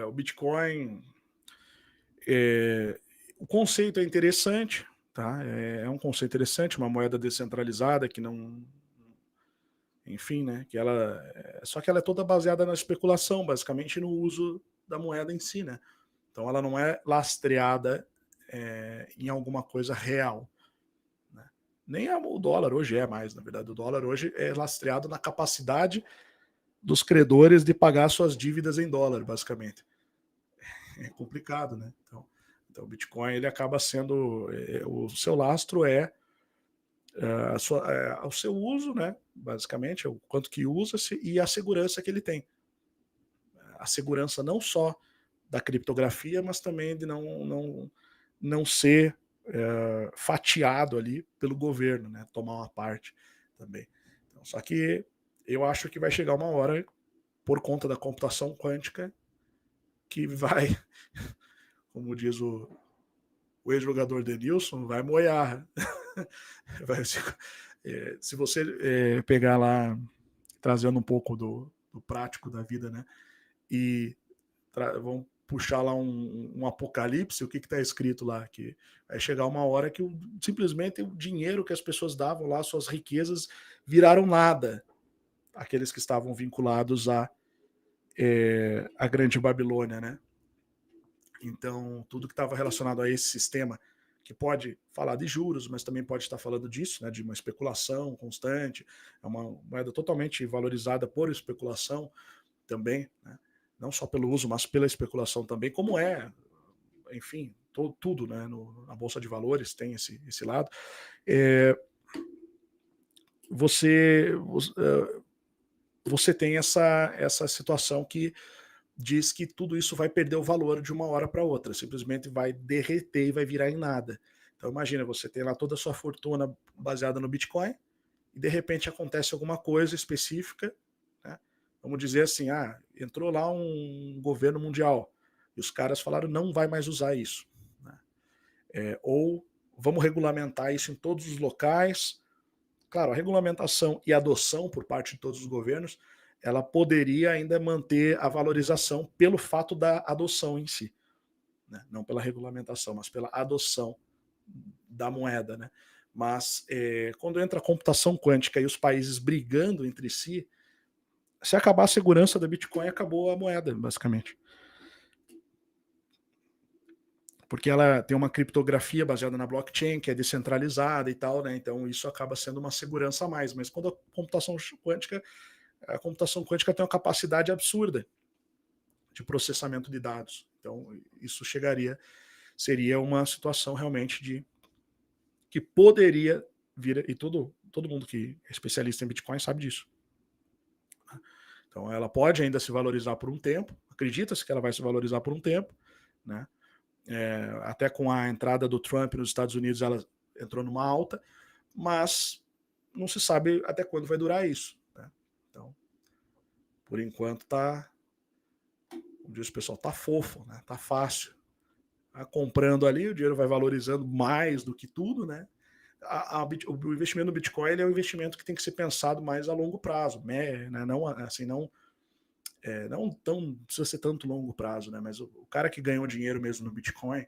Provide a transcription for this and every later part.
o Bitcoin, o conceito é interessante, tá? É um conceito interessante, uma moeda descentralizada que não, enfim, né? Só que ela é toda baseada na especulação, basicamente no uso da moeda em si, né? Então ela não é lastreada em alguma coisa real, né? Nem o dólar hoje é mais, na verdade. O dólar hoje é lastreado na capacidade dos credores de pagar suas dívidas em dólar, basicamente. É complicado, né? Então o Bitcoin ele acaba sendo, o seu lastro o seu uso, né? Basicamente, é o quanto que usa-se e a segurança que ele tem. A segurança não só da criptografia, mas também de não ser fatiado ali pelo governo, né? Tomar uma parte também. Então, só que eu acho que vai chegar uma hora, por conta da computação quântica, que vai, como diz o ex-jogador Denilson, vai moiar. Vai, se você pegar lá, trazendo um pouco do prático da vida, né? E vamos puxar lá um apocalipse, o que está escrito lá? Que vai chegar uma hora que simplesmente o dinheiro que as pessoas davam lá, suas riquezas, viraram nada. Aqueles que estavam vinculados à Grande Babilônia, né? Então, tudo que estava relacionado a esse sistema, que pode falar de juros, mas também pode estar falando disso, né, de uma especulação constante, é uma moeda totalmente valorizada por especulação também, né, não só pelo uso, mas pela especulação também, como enfim, tudo, né, na Bolsa de Valores tem esse lado. Você tem essa situação que diz que tudo isso vai perder o valor de uma hora para outra, simplesmente vai derreter e vai virar em nada. Então imagina, você tem lá toda a sua fortuna baseada no Bitcoin e de repente acontece alguma coisa específica, né? Vamos dizer assim, entrou lá um governo mundial e os caras falaram não vai mais usar isso, né? Ou vamos regulamentar isso em todos os locais. Claro, a regulamentação e a adoção por parte de todos os governos, ela poderia ainda manter a valorização pelo fato da adoção em si, né? Não pela regulamentação, mas pela adoção da moeda, né? Mas quando entra a computação quântica e os países brigando entre si, se acabar a segurança da Bitcoin, acabou a moeda, basicamente. Porque ela tem uma criptografia baseada na blockchain, que é descentralizada e tal, né? Então isso acaba sendo uma segurança a mais. Mas quando a computação quântica tem uma capacidade absurda de processamento de dados. Então isso seria uma situação realmente que poderia vir, e todo mundo que é especialista em Bitcoin sabe disso. Então ela pode ainda se valorizar por um tempo, acredita-se que ela vai se valorizar por um tempo, né? Até com a entrada do Trump nos Estados Unidos, ela entrou numa alta, mas não se sabe até quando vai durar isso, né? Então, por enquanto como diz o pessoal, tá fofo, né? Tá fácil. Tá comprando ali, o dinheiro vai valorizando mais do que tudo, né? O investimento no Bitcoin é um investimento que tem que ser pensado mais a longo prazo, né? Não assim, não precisa ser tanto longo prazo, né? Mas o cara que ganhou dinheiro mesmo no Bitcoin,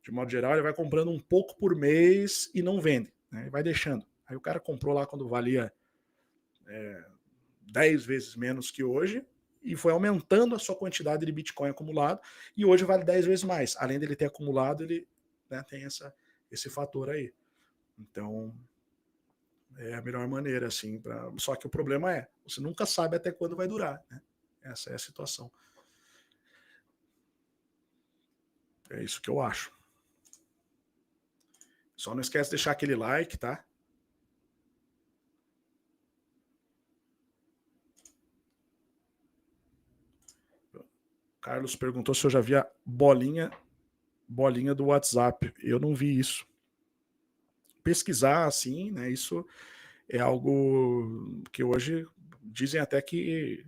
de modo geral, ele vai comprando um pouco por mês e não vende, né? E vai deixando. Aí o cara comprou lá quando valia 10 vezes menos que hoje e foi aumentando a sua quantidade de Bitcoin acumulado e hoje vale 10 vezes mais. Além dele ter acumulado, ele, né, tem esse fator aí. Então, é a melhor maneira, assim. Só que o problema você nunca sabe até quando vai durar, né? Essa é a situação. É isso que eu acho. Só não esquece de deixar aquele like, tá? Carlos perguntou se eu já vi a bolinha do WhatsApp. Eu não vi isso. Pesquisar, assim, né? Isso é algo que hoje dizem até que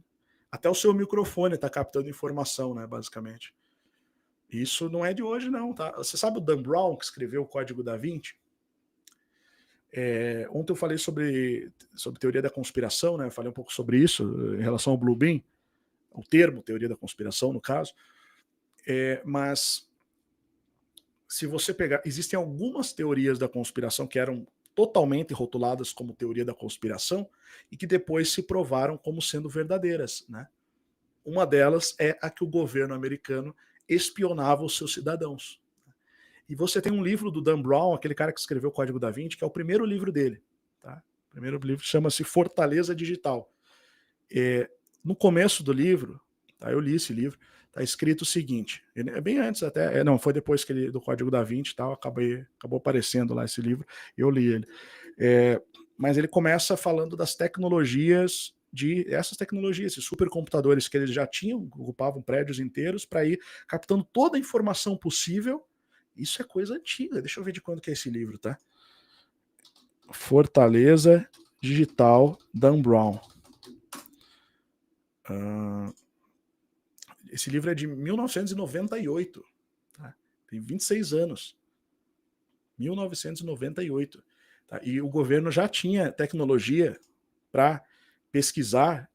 até o seu microfone está captando informação, né? Basicamente. Isso não é de hoje, não, tá? Você sabe o Dan Brown, que escreveu o Código da Vinci? Ontem eu falei sobre teoria da conspiração, né? Eu falei um pouco sobre isso em relação ao Blue Beam, o termo teoria da conspiração, no caso. Mas se você pegar, existem algumas teorias da conspiração que eram totalmente rotuladas como teoria da conspiração e que depois se provaram como sendo verdadeiras, né? Uma delas é a que o governo americano espionava os seus cidadãos. E você tem um livro do Dan Brown, aquele cara que escreveu o Código da Vinci, que é o primeiro livro dele. Tá? O primeiro livro chama-se Fortaleza Digital. No começo do livro, tá, eu li esse livro, está escrito o seguinte, é bem antes até, não, foi depois que ele, do Código da Vinci e tal, acabou aparecendo lá esse livro, eu li ele. Mas ele começa falando das tecnologias, essas tecnologias, esses supercomputadores que eles já tinham, ocupavam prédios inteiros, para ir captando toda a informação possível. Isso é coisa antiga, deixa eu ver de quando que é esse livro, tá? Fortaleza Digital, Dan Brown. Esse livro é de 1998, tá? Tem 26 anos. 1998. Tá? E o governo já tinha tecnologia para pesquisar,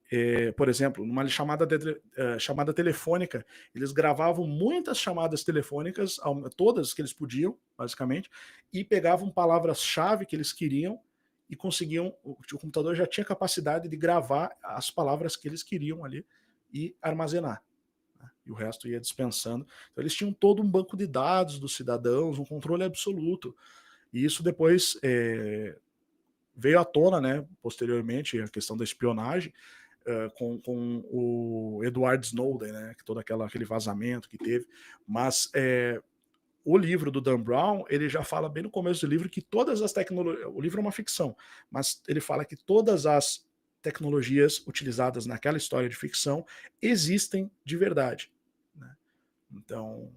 por exemplo, numa chamada telefônica, eles gravavam muitas chamadas telefônicas, todas que eles podiam, basicamente, e pegavam palavras-chave que eles queriam e conseguiam, o computador já tinha capacidade de gravar as palavras que eles queriam ali e armazenar. E o resto ia dispensando. Então eles tinham todo um banco de dados dos cidadãos, um controle absoluto. E isso depois veio à tona, né, posteriormente, a questão da espionagem, com o Edward Snowden, né, que todo aquele vazamento que teve. Mas o livro do Dan Brown, ele já fala bem no começo do livro que todas as tecnologias, o livro é uma ficção, mas ele fala que todas as tecnologias utilizadas naquela história de ficção existem de verdade, né? Então,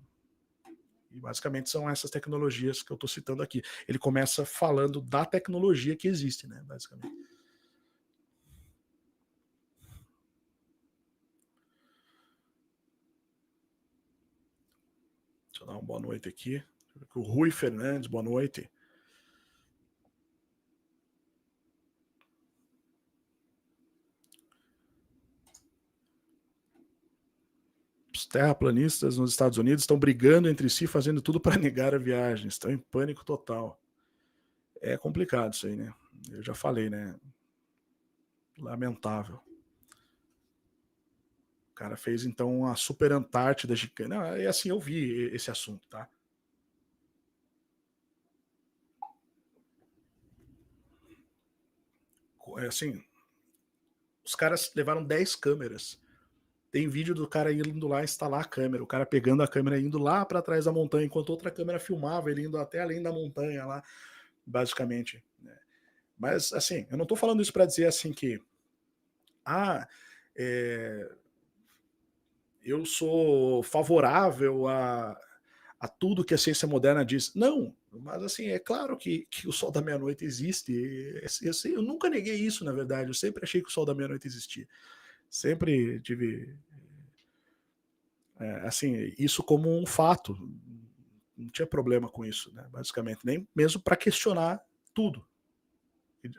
basicamente são essas tecnologias que eu estou citando aqui. Ele começa falando da tecnologia que existe, né, basicamente. Deixa eu dar uma boa noite aqui. O Rui Fernandes, boa noite. Os terraplanistas nos Estados Unidos estão brigando entre si, fazendo tudo para negar a viagem. Estão em pânico total. É complicado isso aí, né? Eu já falei, né? Lamentável. O cara fez, então, uma super Antártida gigante. Não, é assim, eu vi esse assunto, tá? É assim, os caras levaram 10 câmeras. Tem vídeo do cara indo lá instalar a câmera, o cara pegando a câmera indo lá para trás da montanha, enquanto outra câmera filmava ele indo até além da montanha lá, basicamente, né? Mas, assim, eu não tô falando isso para dizer, assim, que ah, eu sou favorável a tudo que a ciência moderna diz. Não, mas assim, é claro que o Sol da Meia-Noite existe. Eu nunca neguei isso, na verdade. Eu sempre achei que o Sol da Meia-Noite existia. Sempre tive, assim, isso como um fato. Não tinha problema com isso, né, basicamente. Nem mesmo para questionar tudo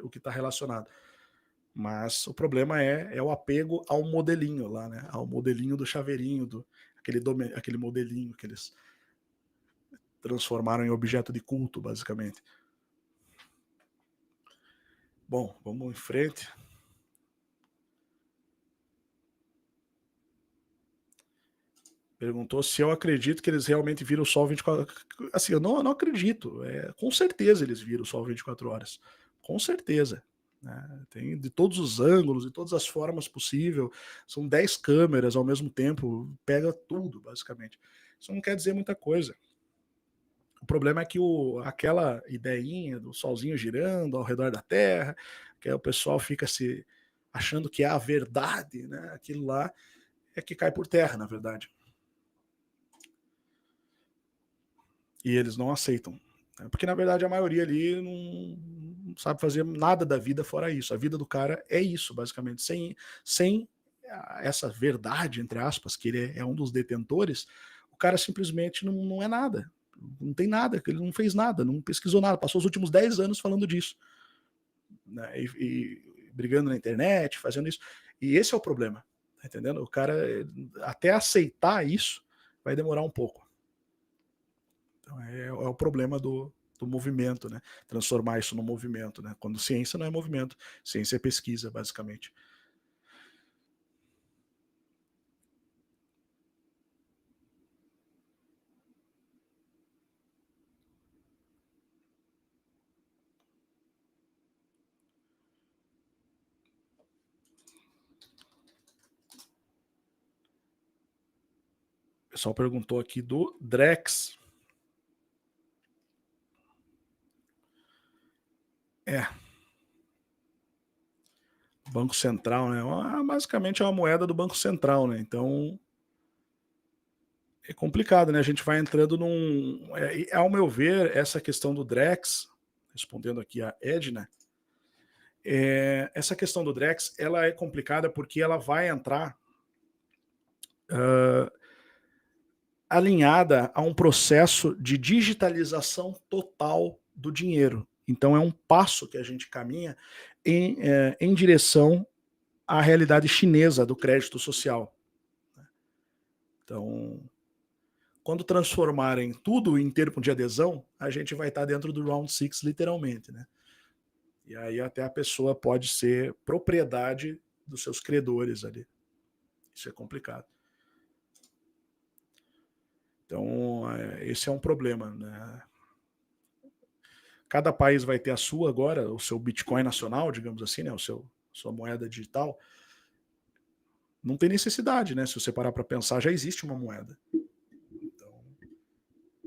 o que está relacionado. Mas o problema é o apego ao modelinho lá, né? Ao modelinho do chaveirinho, aquele modelinho que eles transformaram em objeto de culto, basicamente. Bom, vamos em frente. Perguntou se eu acredito que eles realmente viram o Sol 24 horas. Assim, eu não acredito. Com certeza eles viram o Sol 24 horas. Com certeza. Né? Tem de todos os ângulos, de todas as formas possíveis. São 10 câmeras ao mesmo tempo. Pega tudo, basicamente. Isso não quer dizer muita coisa. O problema é que aquela ideinha do solzinho girando ao redor da Terra, que aí o pessoal fica se achando que é a verdade, né? Aquilo lá é que cai por terra, na verdade. E eles não aceitam. Né? Porque, na verdade, a maioria ali não sabe fazer nada da vida fora isso. A vida do cara é isso, basicamente. Sem essa verdade, entre aspas, que ele é um dos detentores, o cara simplesmente não é nada. Não tem nada, ele não fez nada, não pesquisou nada, passou os últimos 10 anos falando disso. Né? E brigando na internet, fazendo isso. E esse é o problema. Tá entendendo? O cara, até aceitar isso, vai demorar um pouco. Então é o problema do movimento, né? Transformar isso no movimento, né? Quando ciência não é movimento, ciência é pesquisa, basicamente. O pessoal perguntou aqui do Drex. Banco Central, né? Basicamente é uma moeda do Banco Central, né? Então é complicado, né? A gente vai entrando num. Ao meu ver, essa questão do Drex, respondendo aqui a Edna, essa questão do Drex, ela é complicada porque ela vai entrar alinhada a um processo de digitalização total do dinheiro. Então é um passo que a gente caminha em direção à realidade chinesa do crédito social. Então, quando transformarem tudo em termo de adesão, a gente vai estar dentro do Round 6, literalmente, né? E aí até a pessoa pode ser propriedade dos seus credores ali. Isso é complicado. Então, esse é um problema, né? Cada país vai ter a sua agora, o seu Bitcoin nacional, digamos assim, né? Sua moeda digital. Não tem necessidade, né? Se você parar para pensar, já existe uma moeda. Então,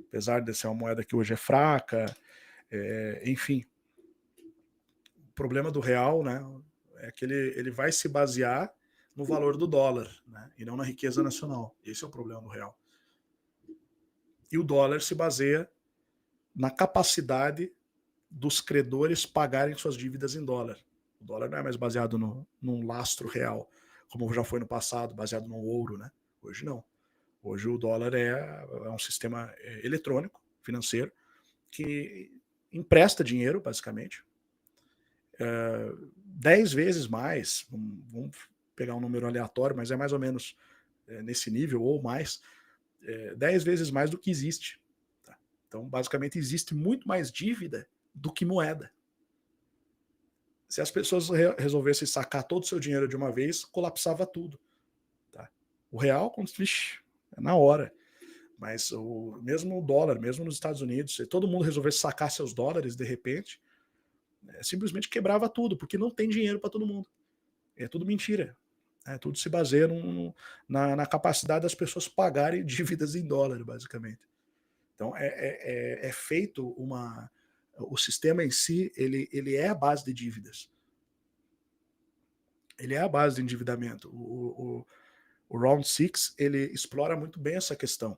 apesar de ser uma moeda que hoje é fraca, enfim, o problema do real, né, é que ele vai se basear no valor do dólar, né, e não na riqueza nacional. Esse é o problema do real. E o dólar se baseia na capacidade dos credores pagarem suas dívidas em dólar. O dólar não é mais baseado num lastro real, como já foi no passado, baseado no ouro, né? Hoje não. Hoje o dólar é um sistema eletrônico, financeiro, que empresta dinheiro, basicamente, 10 vezes mais, vamos pegar um número aleatório, mas é mais ou menos nesse nível ou mais, 10 vezes mais do que existe. Tá? Então, basicamente, existe muito mais dívida do que moeda. Se as pessoas resolvessem sacar todo o seu dinheiro de uma vez, colapsava tudo. Tá? O real, é na hora. Mas mesmo o dólar, mesmo nos Estados Unidos, se todo mundo resolvesse sacar seus dólares de repente, simplesmente quebrava tudo, porque não tem dinheiro para todo mundo. É tudo mentira. Tudo se baseia na capacidade das pessoas pagarem dívidas em dólar, basicamente. Então, é feito uma. O sistema em si, ele é a base de dívidas. Ele é a base de endividamento. O Round 6, ele explora muito bem essa questão.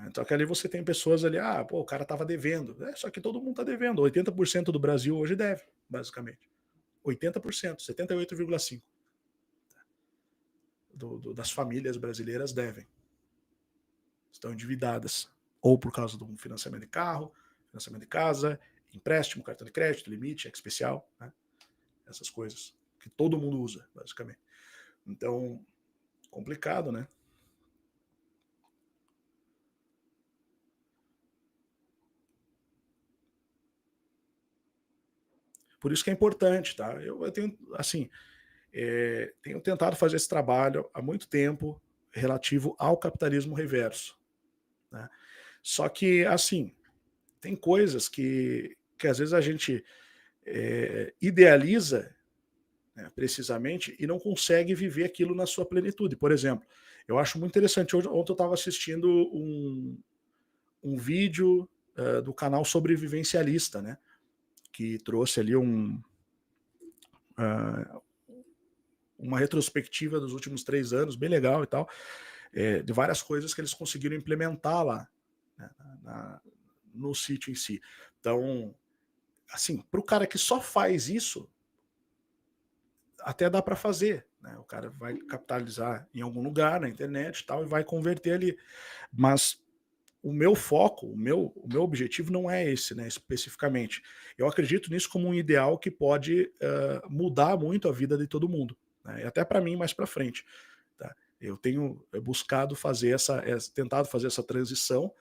Então, que ali você tem pessoas ali, o cara estava devendo. Só que todo mundo está devendo. 80% do Brasil hoje deve, basicamente. 80%, 78,5%. Das famílias brasileiras devem. Estão endividadas. Ou por causa de um financiamento de carro, financiamento de casa, empréstimo, cartão de crédito, limite, cheque especial, né? Essas coisas que todo mundo usa, basicamente. Então, complicado, né? Por isso que é importante, tá? Eu tenho, assim, tenho tentado fazer esse trabalho há muito tempo relativo ao capitalismo reverso, né? Só que, assim, tem coisas que às vezes a gente idealiza, né, precisamente, e não consegue viver aquilo na sua plenitude. Por exemplo, eu acho muito interessante, ontem eu estava assistindo um vídeo do canal Sobrevivencialista, né, que trouxe ali uma retrospectiva dos últimos 3 anos, bem legal e tal, de várias coisas que eles conseguiram implementar lá, né, no sítio em si. Então, assim, para o cara que só faz isso, até dá para fazer, né? O cara vai capitalizar em algum lugar na internet e tal e vai converter ali. Mas o meu foco, o meu objetivo não é esse, né, especificamente. Eu acredito nisso como um ideal que pode mudar muito a vida de todo mundo, né? E até para mim mais para frente. Tá? Eu tenho buscado fazer tentado fazer essa transição,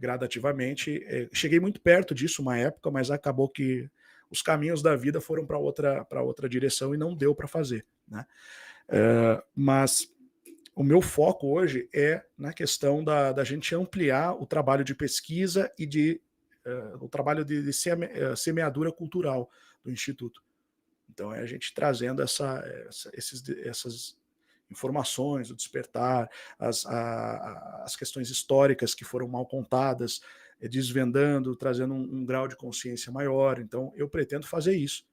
gradativamente. Cheguei muito perto disso uma época, mas acabou que os caminhos da vida foram para outra direção e não deu para fazer, né. Mas o meu foco hoje é na questão da gente ampliar o trabalho de pesquisa e o trabalho de semeadura cultural do Instituto. Então é a gente trazendo essas informações, o despertar, as questões históricas que foram mal contadas, desvendando, trazendo um grau de consciência maior. Então eu pretendo fazer isso.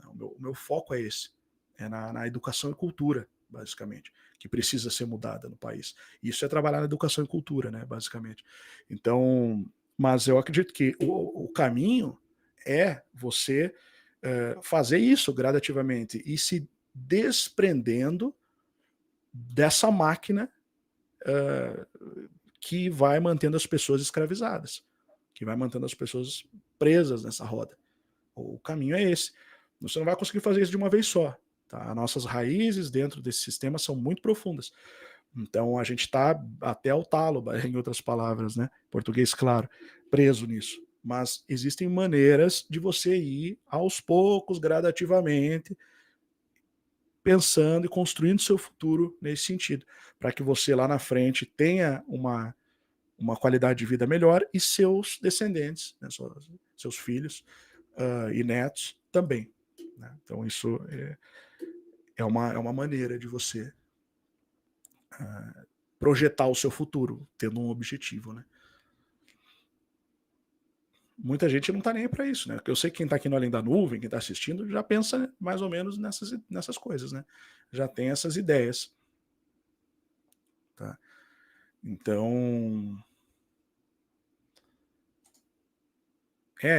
O meu foco é esse, é na educação e cultura, basicamente, que precisa ser mudada no país. Isso é trabalhar na educação e cultura, né, basicamente. Então, mas eu acredito que o caminho é você fazer isso gradativamente e se desprendendo dessa máquina eh, que vai mantendo as pessoas escravizadas, que vai mantendo as pessoas presas nessa roda. O caminho é esse. Você não vai conseguir fazer isso de uma vez só. Tá? Nossas raízes dentro desse sistema são muito profundas. Então a gente está até o talo, em outras palavras, né? Português claro, preso nisso. Mas existem maneiras de você ir aos poucos, gradativamente, pensando e construindo seu futuro nesse sentido, para que você lá na frente tenha uma qualidade de vida melhor e seus descendentes, né, seus filhos e netos também. Né? Então isso é uma maneira de você projetar o seu futuro, tendo um objetivo. Né? Muita gente não está nem aí para isso, né? Porque eu sei que quem está aqui no Além da Nuvem, quem está assistindo, já pensa mais ou menos nessas coisas, né? Já tem essas ideias. Tá? Então,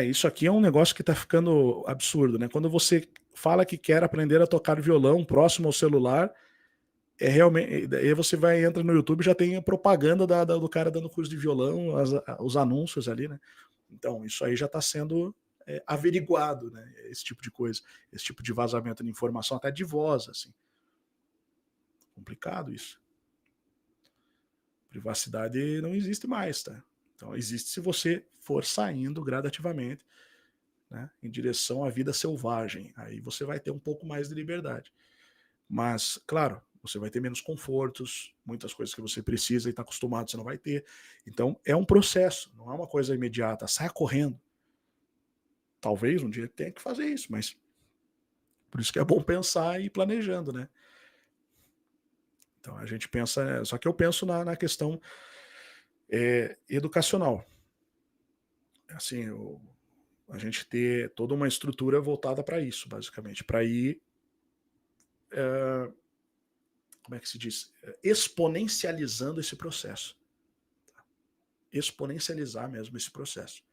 isso aqui é um negócio que está ficando absurdo, né? Quando você fala que quer aprender a tocar violão próximo ao celular, realmente. Aí você entra no YouTube, já tem a propaganda do cara dando curso de violão, os anúncios ali, né? Então, isso aí já está sendo averiguado, né? Esse tipo de coisa, esse tipo de vazamento de informação, até de voz, assim. Complicado isso. Privacidade não existe mais, tá? Então, existe se você for saindo gradativamente, né, em direção à vida selvagem. Aí você vai ter um pouco mais de liberdade. Mas, claro, você vai ter menos confortos, muitas coisas que você precisa e está acostumado você não vai ter. Então, é um processo, não é uma coisa imediata. Saia correndo. Talvez um dia tenha que fazer isso, mas por isso que é bom pensar e ir planejando, né? Então a gente pensa, só que eu penso na questão educacional. Assim, a gente ter toda uma estrutura voltada para isso, basicamente, para ir, como é que se diz, exponencializando esse processo, exponencializar mesmo esse processo.